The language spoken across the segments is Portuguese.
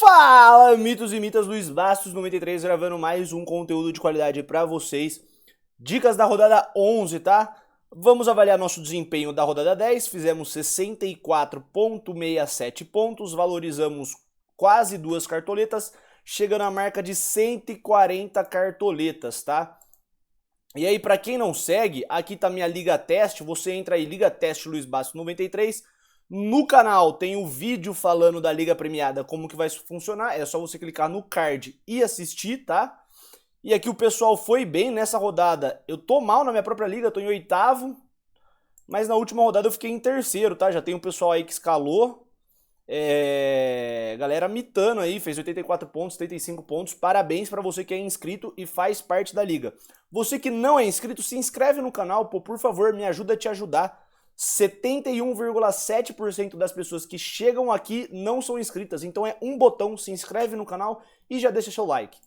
Fala, mitos e mitas, Luiz Bastos 93, gravando mais um conteúdo de qualidade pra vocês. Dicas da rodada 11, tá? Vamos avaliar nosso desempenho da rodada 10, fizemos 64,67 pontos, valorizamos quase duas cartoletas, chegando à marca de 140 cartoletas, tá? E aí, pra quem não segue, aqui tá minha Liga Teste, você entra aí, Liga Teste Luiz Bastos 93, no canal tem o vídeo falando da Liga Premiada, como que vai funcionar, é só você clicar no card e assistir, tá? E aqui o pessoal foi bem nessa rodada, eu tô mal na minha própria liga, tô em oitavo, mas na última rodada eu fiquei em terceiro, tá? Já tem um pessoal aí que escalou, galera mitando aí, fez 84 pontos, 75 pontos, parabéns pra você que é inscrito e faz parte da liga. Você que não é inscrito, se inscreve no canal, pô, por favor, me ajuda a te ajudar. 71,7% das pessoas que chegam aqui não são inscritas, então é um botão, se inscreve no canal e já deixa seu like.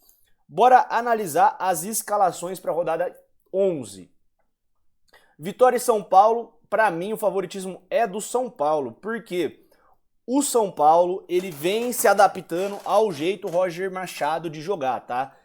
Bora analisar as escalações para a rodada 11. Vitória e São Paulo, para mim o favoritismo é do São Paulo, porque o São Paulo ele vem se adaptando ao jeito Roger Machado de jogar, tá?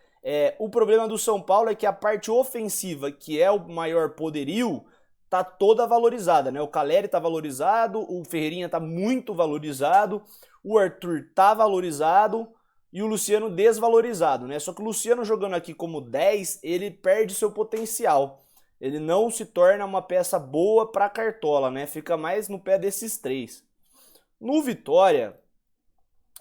O problema do São Paulo é que a parte ofensiva, que é o maior poderio, tá toda valorizada, né? O Caleri tá valorizado, o Ferreirinha tá muito valorizado, o Arthur tá valorizado e o Luciano desvalorizado, né? Só que o Luciano jogando aqui como 10, ele perde seu potencial. Ele não se torna uma peça boa pra cartola, né? Fica mais no pé desses três. No Vitória,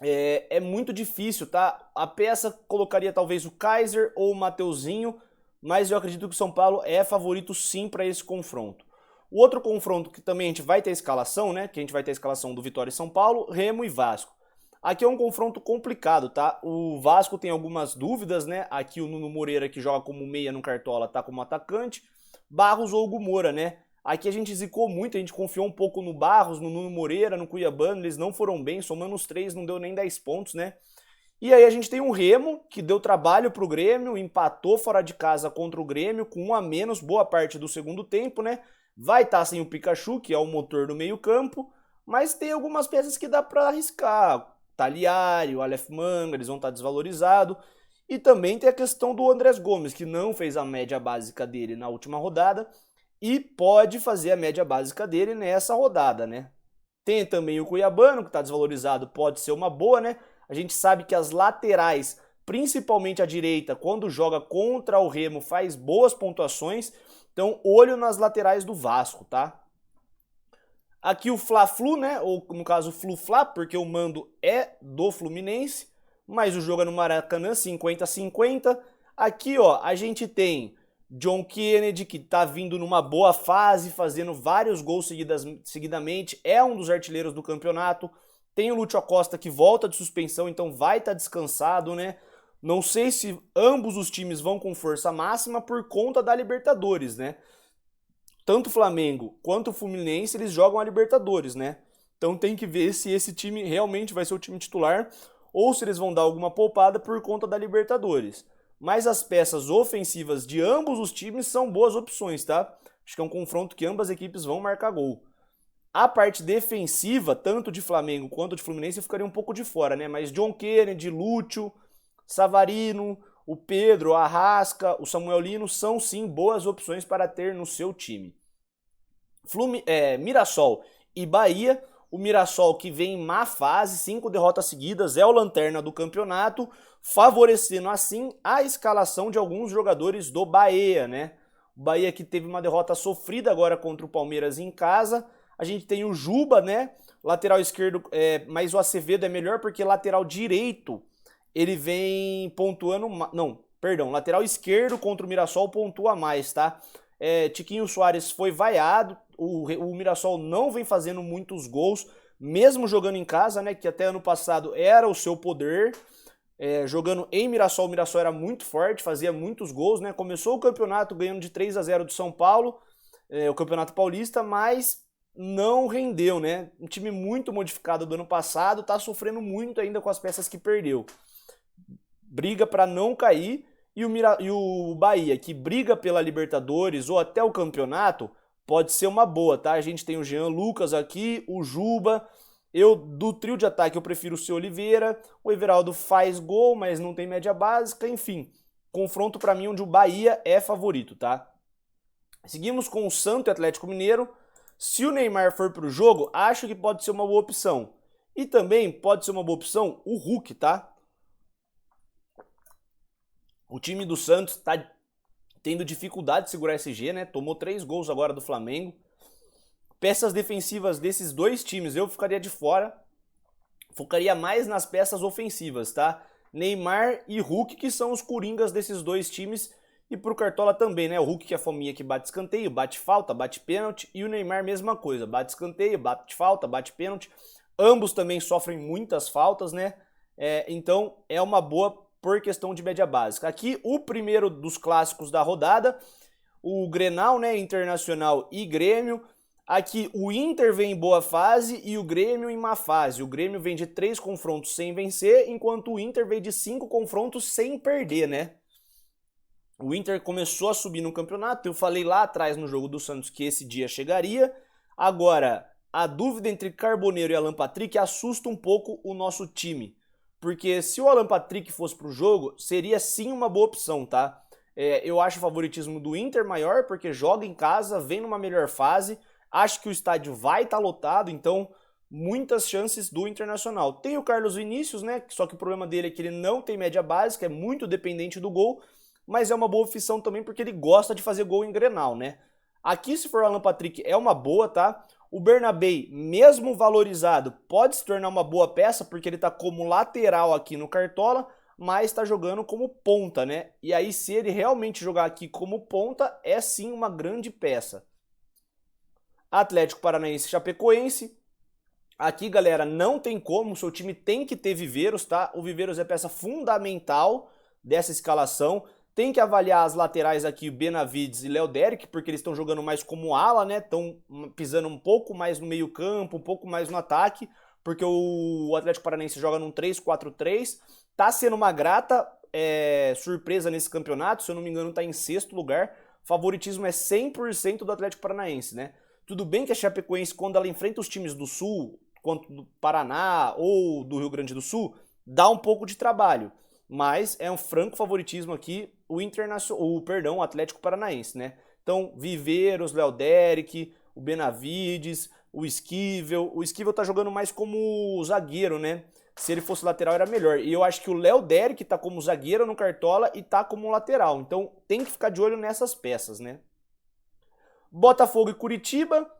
é muito difícil, tá? A peça colocaria talvez o Kaiser ou o Mateuzinho, mas eu acredito que o São Paulo é favorito sim para esse confronto. O outro confronto que também a gente vai ter a escalação, né? Que a gente vai ter a escalação do Vitória e São Paulo, Remo e Vasco. Aqui é um confronto complicado, tá? O Vasco tem algumas dúvidas, né? Aqui o Nuno Moreira, que joga como meia no Cartola, tá como atacante. Barros ou Hugo Moura, né? Aqui a gente zicou muito, a gente confiou um pouco no Barros, no Nuno Moreira, no Cuiabano, eles não foram bem, somando os três não deu nem 10 pontos, né? E aí a gente tem um Remo, que deu trabalho pro Grêmio, empatou fora de casa contra o Grêmio, com um a menos boa parte do segundo tempo, né? Vai estar sem o Pikachu, que é o motor do meio campo, mas tem algumas peças que dá pra arriscar. Taliari, o Aleph Manga, eles vão estar desvalorizados. E também tem a questão do Andrés Gomes, que não fez a média básica dele na última rodada e pode fazer a média básica dele nessa rodada, né? Tem também o Cuiabano, que está desvalorizado, pode ser uma boa, né? A gente sabe que as laterais, principalmente a direita, quando joga contra o Remo, faz boas pontuações. Então, olho nas laterais do Vasco, tá? Aqui o Fla-Flu, né? Ou no caso o Flu-Fla, porque o mando é do Fluminense, mas o jogo é no Maracanã, 50-50. Aqui, ó, a gente tem John Kennedy, que tá vindo numa boa fase, fazendo vários gols seguidamente, é um dos artilheiros do campeonato. Tem o Lúcio Acosta que volta de suspensão, então vai estar descansado, né? Não sei se ambos os times vão com força máxima por conta da Libertadores, né? Tanto o Flamengo quanto o Fluminense, eles jogam a Libertadores, né? Então tem que ver se esse time realmente vai ser o time titular ou se eles vão dar alguma poupada por conta da Libertadores. Mas as peças ofensivas de ambos os times são boas opções, tá? Acho que é um confronto que ambas as equipes vão marcar gol. A parte defensiva, tanto de Flamengo quanto de Fluminense, eu ficaria um pouco de fora, né? Mas John Kennedy, Lúcio, Savarino, o Pedro, o Arrasca, o Samuel Lino são sim boas opções para ter no seu time. Mirassol e Bahia. O Mirassol que vem em má fase, 5 derrotas seguidas, é o lanterna do campeonato, favorecendo assim a escalação de alguns jogadores do Bahia, né? O Bahia que teve uma derrota sofrida agora contra o Palmeiras em casa. A gente tem o Juba, né? Lateral esquerdo, mas o Acevedo é melhor porque lateral direito ele vem pontuando... Não, perdão, lateral esquerdo contra o Mirassol pontua mais, tá? Tiquinho Soares foi vaiado, o Mirassol não vem fazendo muitos gols, mesmo jogando em casa, né? Que até ano passado era o seu poder. Jogando em Mirassol, o Mirassol era muito forte, fazia muitos gols, né? Começou o campeonato ganhando de 3-0 do São Paulo, o Campeonato Paulista, mas não rendeu, né? Um time muito modificado do ano passado, tá sofrendo muito ainda com as peças que perdeu. Briga para não cair, e o Bahia, que briga pela Libertadores ou até o campeonato, pode ser uma boa, tá? A gente tem o Jean Lucas aqui, o Juba, Do trio de ataque, eu prefiro o seu Oliveira. O Everaldo faz gol, mas não tem média básica. Enfim, confronto para mim onde o Bahia é favorito, tá? Seguimos com o Santos e Atlético Mineiro. Se o Neymar for pro jogo, acho que pode ser uma boa opção. E também pode ser uma boa opção o Hulk, tá? O time do Santos tá tendo dificuldade de segurar esse G, né? Tomou 3 gols agora do Flamengo. Peças defensivas desses dois times eu ficaria de fora. Focaria mais nas peças ofensivas, tá? Neymar e Hulk, que são os coringas desses dois times. E pro Cartola também, né? O Hulk, que é a fominha que bate escanteio, bate falta, bate pênalti. E o Neymar, mesma coisa. Bate escanteio, bate falta, bate pênalti. Ambos também sofrem muitas faltas, né? Então é uma boa por questão de média básica. Aqui o primeiro dos clássicos da rodada, o Grenal, né? Internacional e Grêmio. Aqui o Inter vem em boa fase e o Grêmio em má fase. O Grêmio vem de 3 confrontos sem vencer, enquanto o Inter vem de 5 confrontos sem perder, né? O Inter começou a subir no campeonato, eu falei lá atrás no jogo do Santos que esse dia chegaria. Agora, a dúvida entre Carboneiro e Alan Patrick assusta um pouco o nosso time. Porque se o Alan Patrick fosse pro jogo, seria sim uma boa opção, tá? Eu acho o favoritismo do Inter maior, porque joga em casa, vem numa melhor fase. Acho que o estádio vai estar lotado, então muitas chances do Internacional. Tem o Carlos Vinícius, né? Só que o problema dele é que ele não tem média básica, é muito dependente do gol, mas é uma boa opção também porque ele gosta de fazer gol em Grenal, né? Aqui, se for o Alan Patrick, é uma boa, tá? O Bernabei, mesmo valorizado, pode se tornar uma boa peça porque ele tá como lateral aqui no Cartola, mas tá jogando como ponta, né? E aí, se ele realmente jogar aqui como ponta, é sim uma grande peça. Atlético Paranaense e Chapecoense. Aqui, galera, não tem como, o seu time tem que ter Viveiros, tá? O Viveiros é peça fundamental dessa escalação. Tem que avaliar as laterais aqui, Benavides e Léo Derek, porque eles estão jogando mais como ala, né? Estão pisando um pouco mais no meio campo, um pouco mais no ataque, porque o Atlético Paranaense joga num 3-4-3. Tá sendo uma grata surpresa nesse campeonato, se eu não me engano tá em 6º lugar. Favoritismo é 100% do Atlético Paranaense, né? Tudo bem que a Chapecoense, quando ela enfrenta os times do Sul, quanto do Paraná ou do Rio Grande do Sul, dá um pouco de trabalho. Mas é um franco favoritismo aqui o Atlético Paranaense, né? Então, Viveiros, Léo Derek, o Benavides, o Esquivel. O Esquivel tá jogando mais como zagueiro, né? Se ele fosse lateral era melhor. E eu acho que o Léo Derek tá como zagueiro no Cartola e tá como lateral. Então, tem que ficar de olho nessas peças, né? Botafogo e Curitiba.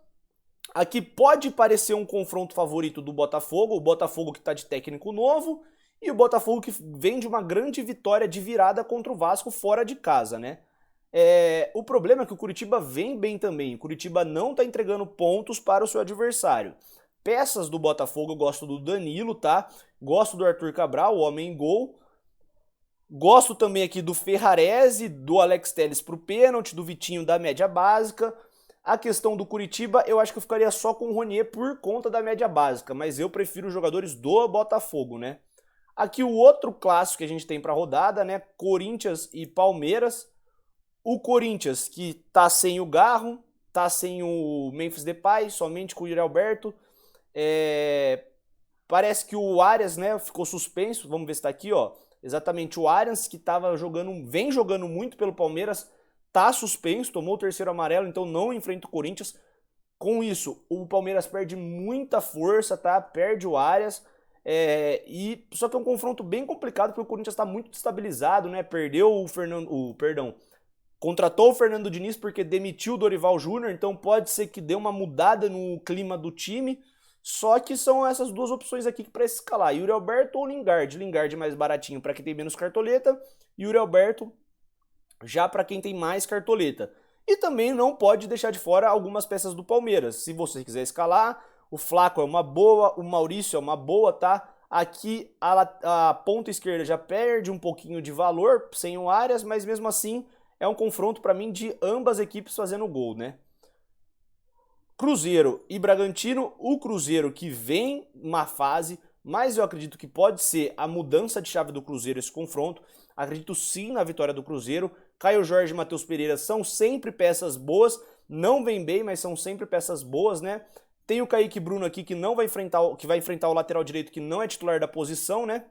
Aqui pode parecer um confronto favorito do Botafogo. O Botafogo que tá de técnico novo. E o Botafogo que vem de uma grande vitória de virada contra o Vasco fora de casa, né? O problema é que o Curitiba vem bem também. O Curitiba não tá entregando pontos para o seu adversário. Peças do Botafogo, eu gosto do Danilo, tá? Gosto do Arthur Cabral, o homem gol. Gosto também aqui do Ferrarese, do Alex Telles pro pênalti, do Vitinho da média básica. A questão do Curitiba, eu acho que eu ficaria só com o Ronier por conta da média básica, mas eu prefiro os jogadores do Botafogo, né? Aqui o outro clássico que a gente tem para rodada, né? Corinthians e Palmeiras. O Corinthians que tá sem o Garro, tá sem o Memphis Depay, somente com o Yuri Alberto. Parece que o Arias, né, ficou suspenso. Vamos ver se tá aqui, ó. Exatamente, o Arias que vem jogando muito pelo Palmeiras, tá suspenso, tomou o 3º amarelo, então não enfrenta o Corinthians. Com isso, o Palmeiras perde muita força, tá? Perde o Arias. Só que é um confronto bem complicado porque o Corinthians está muito destabilizado, né? Contratou o Fernando Diniz porque demitiu o Dorival Júnior, então pode ser que dê uma mudada no clima do time. Só que são essas duas opções aqui para escalar: Yuri Alberto ou Lingard. Lingard mais baratinho para quem tem menos cartoleta, Yuri Alberto já para quem tem mais cartoleta. E também não pode deixar de fora algumas peças do Palmeiras. Se você quiser escalar, o Flaco é uma boa, o Maurício é uma boa, tá? Aqui a ponta esquerda já perde um pouquinho de valor sem o Arias, mas mesmo assim é um confronto para mim de ambas equipes fazendo gol, né? Cruzeiro e Bragantino. O Cruzeiro que vem uma fase, mas eu acredito que pode ser a mudança de chave do Cruzeiro esse confronto. Acredito sim na vitória do Cruzeiro. Caio Jorge e Matheus Pereira são sempre peças boas, não vem bem, mas são sempre peças boas, né? Tem o Kaique Bruno aqui que não vai enfrentar, que vai enfrentar o lateral direito que não é titular da posição, né?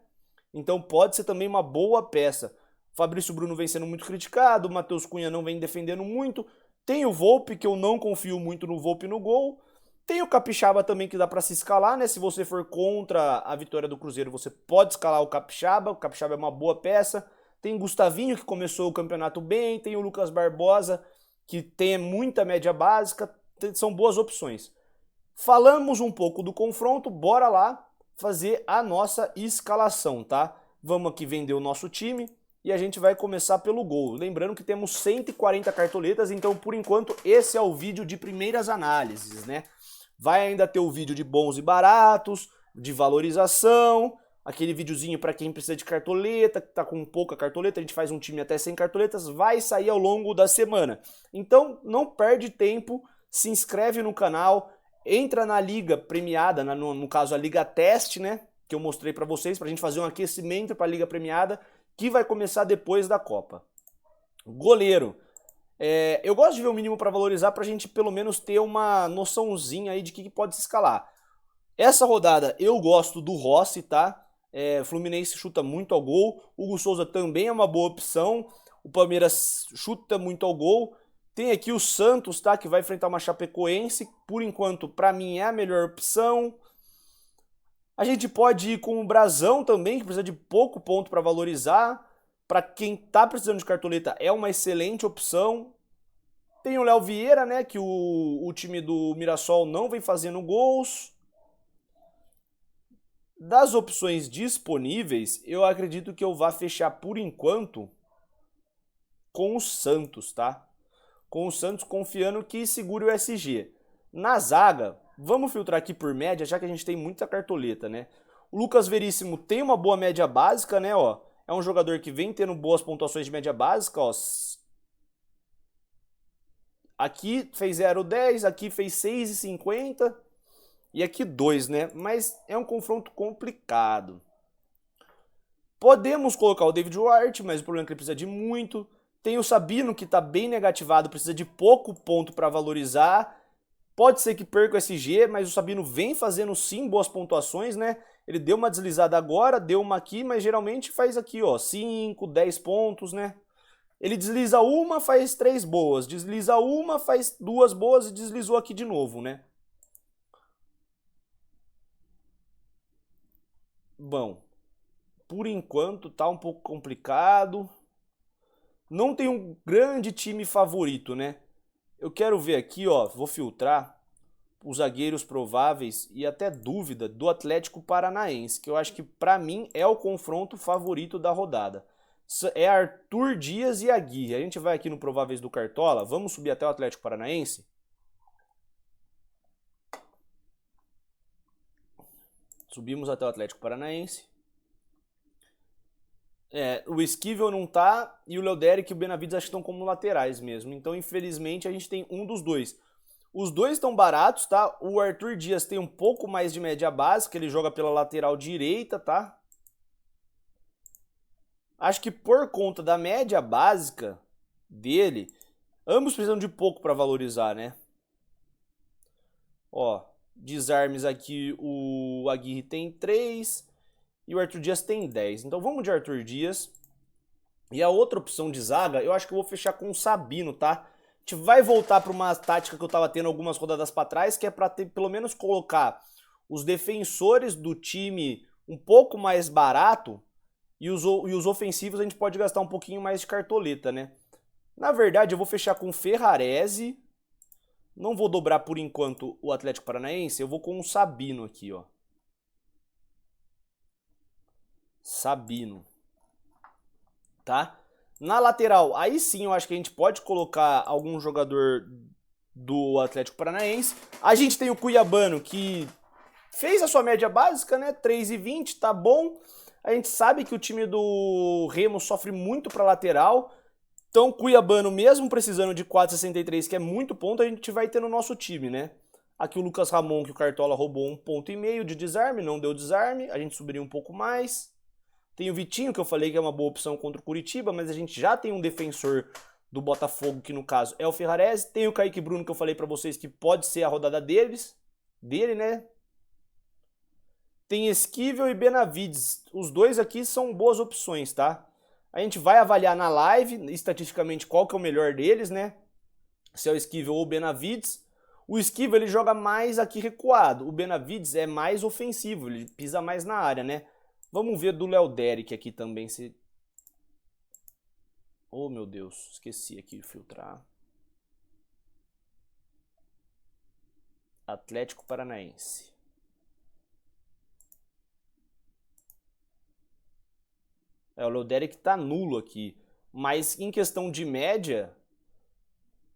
Então pode ser também uma boa peça. O Fabrício Bruno vem sendo muito criticado, o Matheus Cunha não vem defendendo muito. Tem o Volpi, que eu não confio muito no Volpi no gol. Tem o Capixaba também que dá para se escalar, né? Se você for contra a vitória do Cruzeiro, você pode escalar o Capixaba. O Capixaba é uma boa peça. Tem o Gustavinho, que começou o campeonato bem. Tem o Lucas Barbosa, que tem muita média básica. São boas opções. Falamos um pouco do confronto, bora lá fazer a nossa escalação, tá? Vamos aqui vender o nosso time e a gente vai começar pelo gol. Lembrando que temos 140 cartoletas, então por enquanto esse é o vídeo de primeiras análises, né? Vai ainda ter o vídeo de bons e baratos, de valorização, aquele videozinho para quem precisa de cartoleta, que tá com pouca cartoleta, a gente faz um time até 100 cartoletas, vai sair ao longo da semana. Então não perde tempo, se inscreve no canal, entra na liga premiada, no caso a liga teste, né, que eu mostrei para vocês, pra gente fazer um aquecimento para a liga premiada, que vai começar depois da Copa. Goleiro. Eu gosto de ver o mínimo para valorizar pra gente pelo menos ter uma noçãozinha aí de que pode se escalar. Essa rodada eu gosto do Rossi, tá? Fluminense chuta muito ao gol, Hugo Souza também é uma boa opção, o Palmeiras chuta muito ao gol. Tem aqui o Santos, tá? Que vai enfrentar uma Chapecoense. Por enquanto, para mim, é a melhor opção. A gente pode ir com o Brasão também, que precisa de pouco ponto para valorizar. Para quem tá precisando de cartoleta, é uma excelente opção. Tem o Léo Vieira, né? Que o time do Mirassol não vem fazendo gols. Das opções disponíveis, eu acredito que eu vá fechar por enquanto com o Santos, tá? Com o Santos confiando que segure o SG. Na zaga, vamos filtrar aqui por média, já que a gente tem muita cartoleta, né? O Lucas Veríssimo tem uma boa média básica, né, ó. É um jogador que vem tendo boas pontuações de média básica, ó. Aqui fez 0,10, aqui fez 6,50 e aqui 2, né? Mas é um confronto complicado. Podemos colocar o David Duarte, mas o problema é que ele precisa de muito. Tem o Sabino, que está bem negativado, precisa de pouco ponto para valorizar. Pode ser que perca o SG, mas o Sabino vem fazendo sim boas pontuações, né? Ele deu uma deslizada agora, deu uma aqui, mas geralmente faz aqui, ó, 5, 10 pontos, né? Ele desliza uma, faz 3 boas. Desliza uma, faz 2 boas e deslizou aqui de novo, né? Bom, por enquanto tá um pouco complicado. Não tem um grande time favorito, né? Eu quero ver aqui, ó, vou filtrar os zagueiros prováveis e até dúvida do Atlético Paranaense, que eu acho que pra mim é o confronto favorito da rodada. É Arthur Dias e Aguirre. A gente vai aqui no prováveis do Cartola, vamos subir até o Atlético Paranaense. Subimos até o Atlético Paranaense. O Esquivel não tá e o Leoderic e o Benavides acho que estão como laterais mesmo. Então, infelizmente, a gente tem um dos dois. Os dois estão baratos, tá? O Arthur Dias tem um pouco mais de média básica, ele joga pela lateral direita, tá? Acho que por conta da média básica dele, ambos precisam de pouco para valorizar, né? Ó, desarmes aqui, o Aguirre tem 3 e o Arthur Dias tem 10. Então vamos de Arthur Dias. E a outra opção de zaga, eu acho que eu vou fechar com o Sabino, tá? A gente vai voltar para uma tática que eu tava tendo algumas rodadas para trás, que é para pelo menos colocar os defensores do time um pouco mais barato e os ofensivos a gente pode gastar um pouquinho mais de cartoleta, né? Na verdade, eu vou fechar com o Ferrarese. Não vou dobrar por enquanto o Atlético Paranaense, eu vou com o Sabino aqui, ó. Sabino. Tá? Na lateral, aí sim eu acho que a gente pode colocar algum jogador do Atlético Paranaense. A gente tem o Cuiabano, que fez a sua média básica, né? 3,20, tá bom. A gente sabe que o time do Remo sofre muito para lateral. Então, Cuiabano, mesmo precisando de 4,63, que é muito ponto, a gente vai ter no nosso time, né? Aqui o Lucas Ramon, que o Cartola roubou 1,5 ponto de desarme, não deu desarme, a gente subiria um pouco mais. Tem o Vitinho, que eu falei que é uma boa opção contra o Curitiba, mas a gente já tem um defensor do Botafogo, que no caso é o Ferrarese. Tem o Kaique Bruno, que eu falei pra vocês que pode ser a rodada deles. dele, né? Tem Esquivel e Benavides. Os dois aqui são boas opções, tá? A gente vai avaliar na live, estatisticamente, qual que é o melhor deles, né? Se é o Esquivel ou o Benavides. O Esquivel, ele joga mais aqui recuado. O Benavides é mais ofensivo, ele pisa mais na área, né? Vamos ver do Léo Derek aqui também. Se... Oh, meu Deus, esqueci aqui de filtrar. Atlético Paranaense. O Léo Derek tá nulo aqui. Mas em questão de média,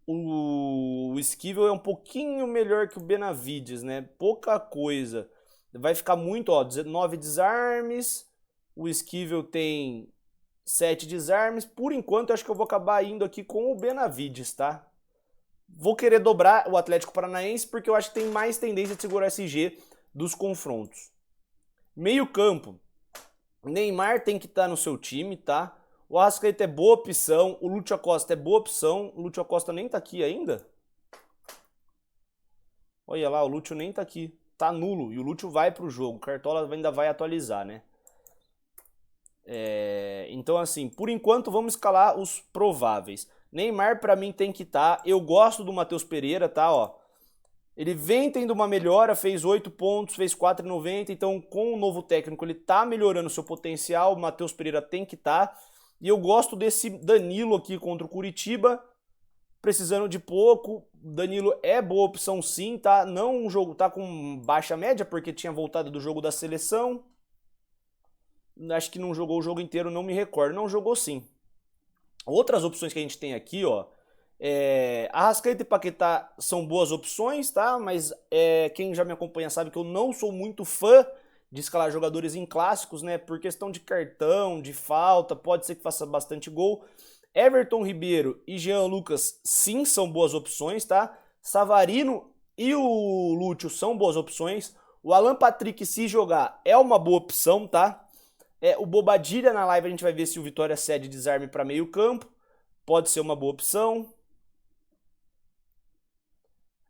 o Esquivel é um pouquinho melhor que o Benavides, né? Pouca coisa. Vai ficar muito, ó, 19 desarmes. O Esquivel tem 7 desarmes. Por enquanto, eu acho que eu vou acabar indo aqui com o Benavides, tá? Vou querer dobrar o Atlético Paranaense porque eu acho que tem mais tendência de segurar esse G dos confrontos. Meio campo. Neymar tem que estar no seu time, tá? O Arrascaeta é boa opção, o Lúcio Acosta é boa opção. O Lúcio Acosta nem tá aqui ainda. Olha lá, o Lúcio nem tá aqui. Tá nulo e o Lúcio vai pro jogo. O Cartola ainda vai atualizar, né? Então assim, por enquanto vamos escalar os prováveis. Neymar pra mim tem que estar. Eu gosto do Matheus Pereira, tá? Ó. Ele vem tendo uma melhora, fez 8 pontos, fez 4,90, então com o novo técnico ele tá melhorando o seu potencial, o Matheus Pereira tem que estar. E eu gosto desse Danilo aqui contra o Curitiba, precisando de pouco. Danilo é boa opção sim, tá? Não um jogo, tá com baixa média, porque tinha voltado do jogo da seleção. Acho que não jogou o jogo inteiro, não me recordo. Não jogou sim. Outras opções que a gente tem aqui, ó. Arrascaeta e Paquetá são boas opções, tá? Mas quem já me acompanha sabe que eu não sou muito fã de escalar jogadores em clássicos, né? Por questão de cartão, de falta, pode ser que faça bastante gol. Everton Ribeiro e Jean Lucas, sim, são boas opções, tá? Savarino e o Lúcio são boas opções. O Alan Patrick, se jogar, é uma boa opção, tá? O Bobadilha na live a gente vai ver se o Vitória cede desarme para meio campo. Pode ser uma boa opção.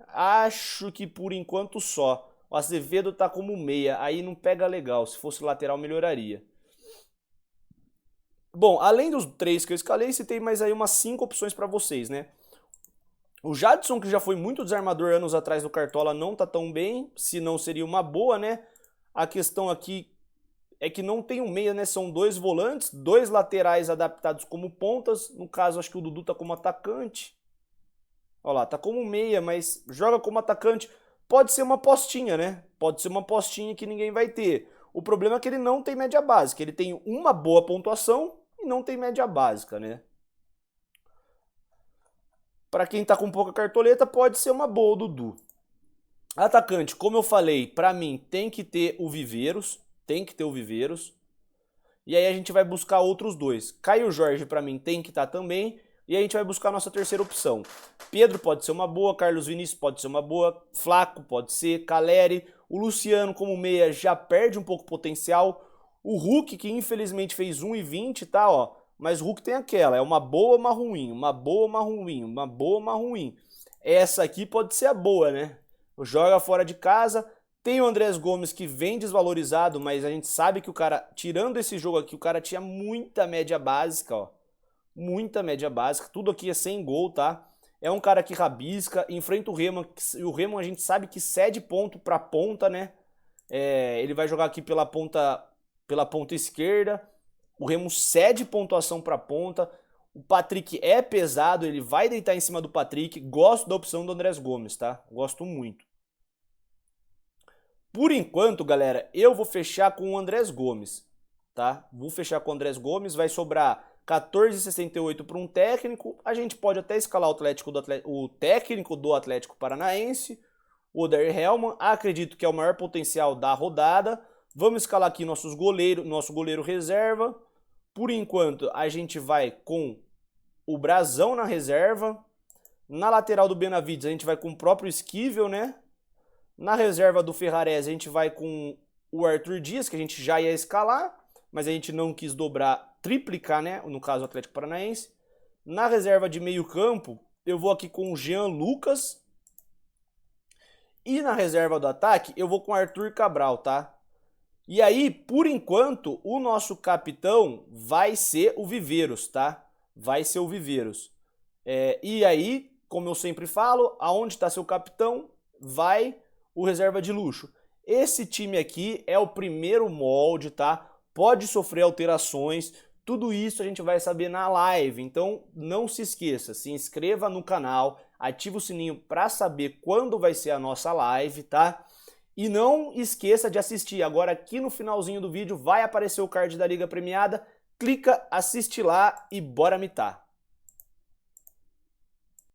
Acho que por enquanto só. O Azevedo tá como meia, aí não pega legal. Se fosse lateral, melhoraria. Bom, além dos 3 que eu escalei, citei mais aí umas 5 opções para vocês, né? O Jadson, que já foi muito desarmador anos atrás do Cartola, não tá tão bem. Se não, seria uma boa, né? A questão aqui é que não tem um meia, né? São 2 volantes, 2 laterais adaptados como pontas. No caso, acho que o Dudu tá como atacante. Olha lá, tá como meia, mas joga como atacante. Pode ser uma postinha, né? Pode ser uma postinha que ninguém vai ter. O problema é que ele não tem média básica. Ele tem uma boa pontuação e não tem média básica, né? Para quem tá com pouca cartoleta, pode ser uma boa o Dudu. Atacante, como eu falei, para mim tem que ter o Viveiros. Tem que ter o Viveiros. E aí a gente vai buscar outros 2. Caio Jorge, para mim, tem que estar também. E a gente vai buscar a nossa terceira opção. Pedro pode ser uma boa, Carlos Vinícius pode ser uma boa, Flaco pode ser, Caleri, o Luciano como meia já perde um pouco o potencial. O Hulk, que infelizmente fez 1,20, tá, ó. Mas o Hulk tem aquela, é uma boa, uma ruim, uma boa, uma ruim, uma boa, uma ruim. Essa aqui pode ser a boa, né? Joga fora de casa. Tem o Andrés Gomes que vem desvalorizado, mas a gente sabe que o cara, tirando esse jogo aqui, o cara tinha muita média básica, ó. Muita média básica, tudo aqui é sem gol, tá? É um cara que rabisca, enfrenta o Remo, e o Remo a gente sabe que cede ponto pra ponta, né? Ele vai jogar aqui pela ponta esquerda, o Remo cede pontuação pra ponta, o Patrick é pesado, ele vai deitar em cima do Patrick, gosto da opção do Andrés Gomes, tá? Gosto muito. Por enquanto, galera, eu vou fechar com o Andrés Gomes, tá? Vou fechar com o Andrés Gomes, vai sobrar 14,68 para um técnico. A gente pode até escalar o técnico do Atlético Paranaense, o Oder Hellmann. Acredito que é o maior potencial da rodada. Vamos escalar aqui nosso goleiro reserva. Por enquanto, a gente vai com o Brazão na reserva. Na lateral do Benavides, a gente vai com o próprio Esquivel, né? Na reserva do Ferrarese, a gente vai com o Arthur Dias, que a gente já ia escalar, mas a gente não quis triplicar, né? No caso, o Atlético Paranaense. Na reserva de meio campo, eu vou aqui com o Jean Lucas. E na reserva do ataque, eu vou com Arthur Cabral, tá? E aí, por enquanto, o nosso capitão vai ser o Viveiros, tá? Vai ser o Viveiros. E aí, como eu sempre falo, aonde está seu capitão, vai o reserva de luxo. Esse time aqui é o primeiro molde, tá? Pode sofrer alterações, tudo isso a gente vai saber na live, então não se esqueça, se inscreva no canal, ativa o sininho para saber quando vai ser a nossa live, tá? E não esqueça de assistir, agora aqui no finalzinho do vídeo vai aparecer o card da Liga Premiada, clica, assiste lá e bora mitar!